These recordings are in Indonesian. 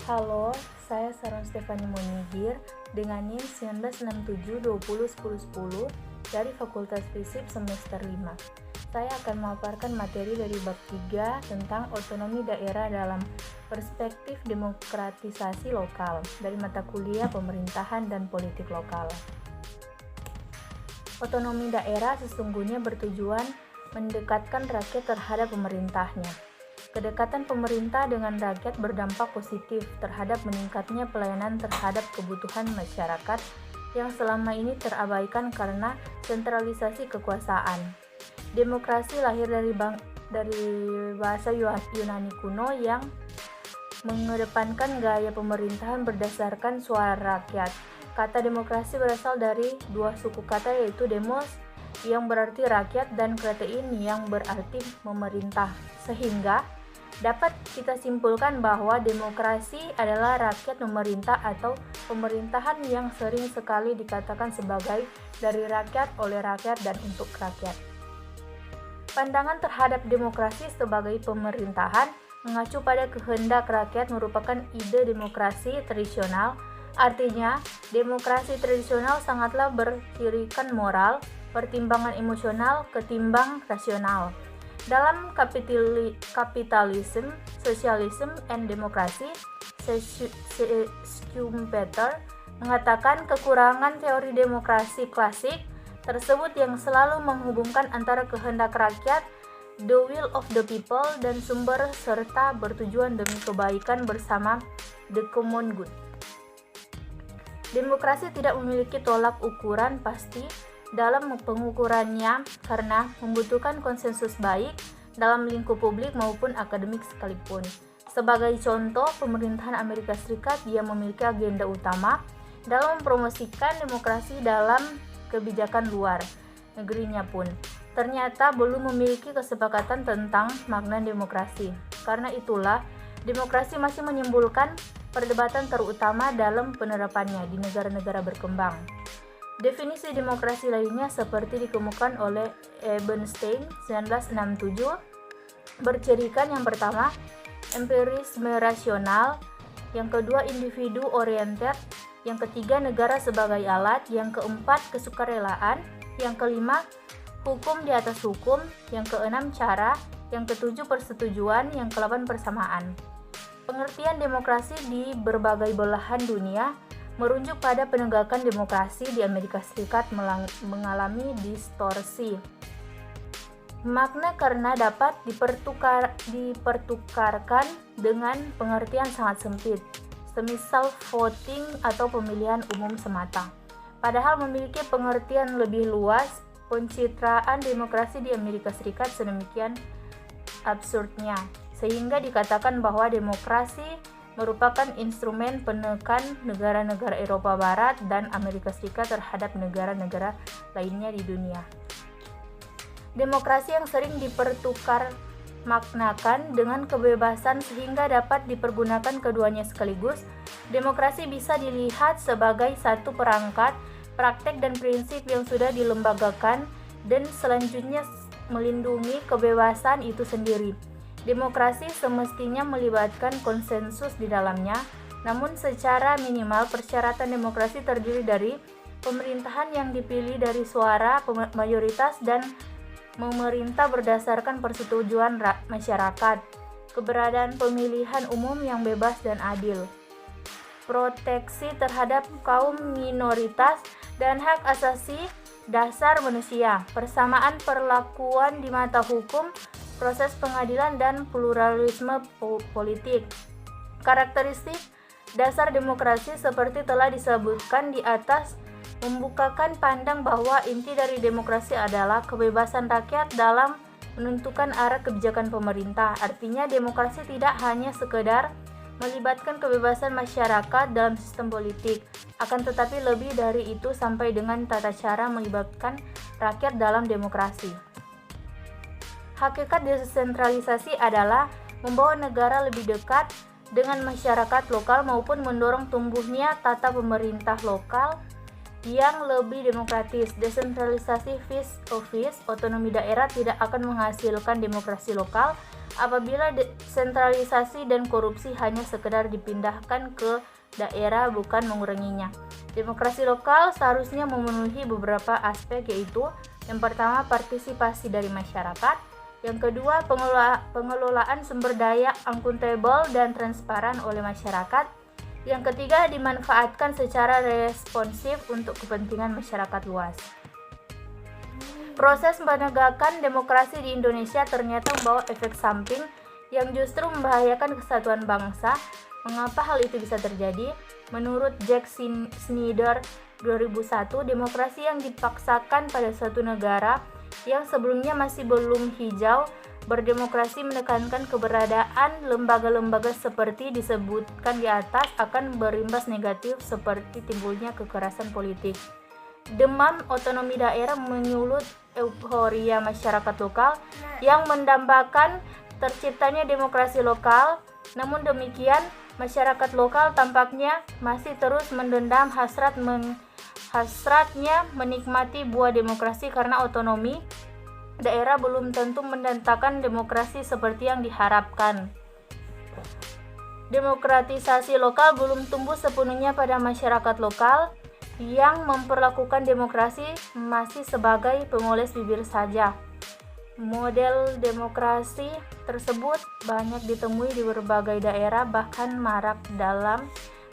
Halo, saya Saron Stefani Monigir dengan NIM 1967201010 dari Fakultas Fisip semester 5. Saya akan memaparkan materi dari bab 3 tentang otonomi daerah dalam perspektif demokratisasi lokal dari mata kuliah pemerintahan dan politik lokal. Otonomi daerah sesungguhnya bertujuan mendekatkan rakyat terhadap pemerintahnya. Kedekatan pemerintah dengan rakyat berdampak positif terhadap meningkatnya pelayanan terhadap kebutuhan masyarakat yang selama ini terabaikan karena sentralisasi kekuasaan. Demokrasi lahir dari bahasa Yunani kuno yang mengedepankan gaya pemerintahan berdasarkan suara rakyat. Kata demokrasi berasal dari dua suku kata, yaitu demos yang berarti rakyat dan kratein yang berarti memerintah, sehingga dapat kita simpulkan bahwa demokrasi adalah rakyat memerintah atau pemerintahan yang sering sekali dikatakan sebagai dari rakyat, oleh rakyat, dan untuk rakyat. Pandangan terhadap demokrasi sebagai pemerintahan mengacu pada kehendak rakyat merupakan ide demokrasi tradisional. Artinya, demokrasi tradisional sangatlah bercirikan moral, pertimbangan emosional ketimbang rasional. Dalam kapitalisme, sosialisme, and demokrasi, Schumpeter mengatakan kekurangan teori demokrasi klasik tersebut yang selalu menghubungkan antara kehendak rakyat, the will of the people, dan sumber serta bertujuan demi kebaikan bersama, the common good. Demokrasi tidak memiliki tolak ukuran pasti dalam pengukurannya karena membutuhkan konsensus baik dalam lingkup publik maupun akademik sekalipun. Sebagai contoh, pemerintahan Amerika Serikat dia memiliki agenda utama dalam mempromosikan demokrasi dalam kebijakan luar negerinya pun ternyata belum memiliki kesepakatan tentang makna demokrasi. Karena itulah, demokrasi masih menimbulkan perdebatan terutama dalam penerapannya di negara-negara berkembang. Definisi demokrasi lainnya seperti dikemukakan oleh Ebenstein 1967 bercirikan yang pertama, empirisme rasional, yang kedua, individu oriented, yang ketiga, negara sebagai alat, yang keempat, kesukarelaan, yang kelima, hukum di atas hukum, yang keenam, cara, yang ketujuh, persetujuan, yang kedelapan, persamaan. Pengertian demokrasi di berbagai belahan dunia merujuk pada penegakan demokrasi di Amerika Serikat mengalami distorsi makna karena dapat dipertukarkan dengan pengertian sangat sempit, semisal voting atau pemilihan umum semata. Padahal memiliki pengertian lebih luas. Pencitraan demokrasi di Amerika Serikat sedemikian absurdnya, sehingga dikatakan bahwa demokrasi merupakan instrumen penekan negara-negara Eropa Barat dan Amerika Serikat terhadap negara-negara lainnya di dunia. Demokrasi yang sering dipertukar maknakan dengan kebebasan sehingga dapat dipergunakan keduanya sekaligus. Demokrasi bisa dilihat sebagai satu perangkat, praktek, dan prinsip yang sudah dilembagakan dan selanjutnya melindungi kebebasan itu sendiri. Demokrasi semestinya melibatkan konsensus di dalamnya, namun secara minimal persyaratan demokrasi terdiri dari pemerintahan yang dipilih dari suara mayoritas dan memerintah berdasarkan persetujuan masyarakat, keberadaan pemilihan umum yang bebas dan adil, proteksi terhadap kaum minoritas dan hak asasi dasar manusia, persamaan perlakuan di mata hukum, proses pengadilan, dan pluralisme politik. Karakteristik dasar demokrasi seperti telah disebutkan di atas membukakan pandang bahwa inti dari demokrasi adalah kebebasan rakyat dalam menentukan arah kebijakan pemerintah. Artinya demokrasi tidak hanya sekedar melibatkan kebebasan masyarakat dalam sistem politik, akan tetapi lebih dari itu sampai dengan tata cara melibatkan rakyat dalam demokrasi. Hakikat desentralisasi adalah membawa negara lebih dekat dengan masyarakat lokal maupun mendorong tumbuhnya tata pemerintah lokal yang lebih demokratis. Desentralisasi vis office, otonomi daerah tidak akan menghasilkan demokrasi lokal apabila desentralisasi dan korupsi hanya sekedar dipindahkan ke daerah bukan menguranginya. Demokrasi lokal seharusnya memenuhi beberapa aspek, yaitu yang pertama partisipasi dari masyarakat, yang kedua pengelolaan sumber daya akuntabel dan transparan oleh masyarakat, yang ketiga dimanfaatkan secara responsif untuk kepentingan masyarakat luas. Proses penegakan demokrasi di Indonesia ternyata membawa efek samping yang justru membahayakan kesatuan bangsa. Mengapa hal itu bisa terjadi? Menurut Jack Snyder 2001, demokrasi yang dipaksakan pada suatu negara yang sebelumnya masih belum hijau berdemokrasi menekankan keberadaan lembaga-lembaga seperti disebutkan di atas akan berimbas negatif seperti timbulnya kekerasan politik. Demam otonomi daerah menyulut euforia masyarakat lokal yang mendambakan terciptanya demokrasi lokal. Namun demikian, masyarakat lokal tampaknya masih terus mendendam hasratnya menikmati buah demokrasi karena otonomi daerah belum tentu mendatangkan demokrasi seperti yang diharapkan. Demokratisasi lokal belum tumbuh sepenuhnya pada masyarakat lokal yang memperlakukan demokrasi masih sebagai pemoles bibir saja. Model demokrasi tersebut banyak ditemui di berbagai daerah, bahkan marak dalam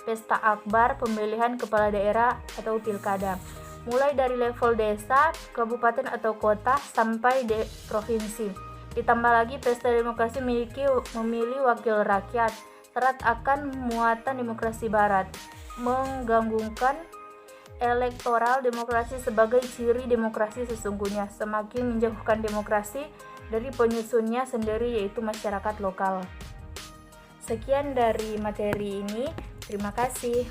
pesta akbar pemilihan kepala daerah atau pilkada, mulai dari level desa, kabupaten atau kota sampai provinsi. Ditambah lagi pesta demokrasi memilih wakil rakyat, syarat akan muatan demokrasi barat, menggabungkan elektoral demokrasi sebagai ciri demokrasi sesungguhnya, semakin menjauhkan demokrasi dari penyusunnya sendiri, yaitu masyarakat lokal. Sekian dari materi ini, terima kasih.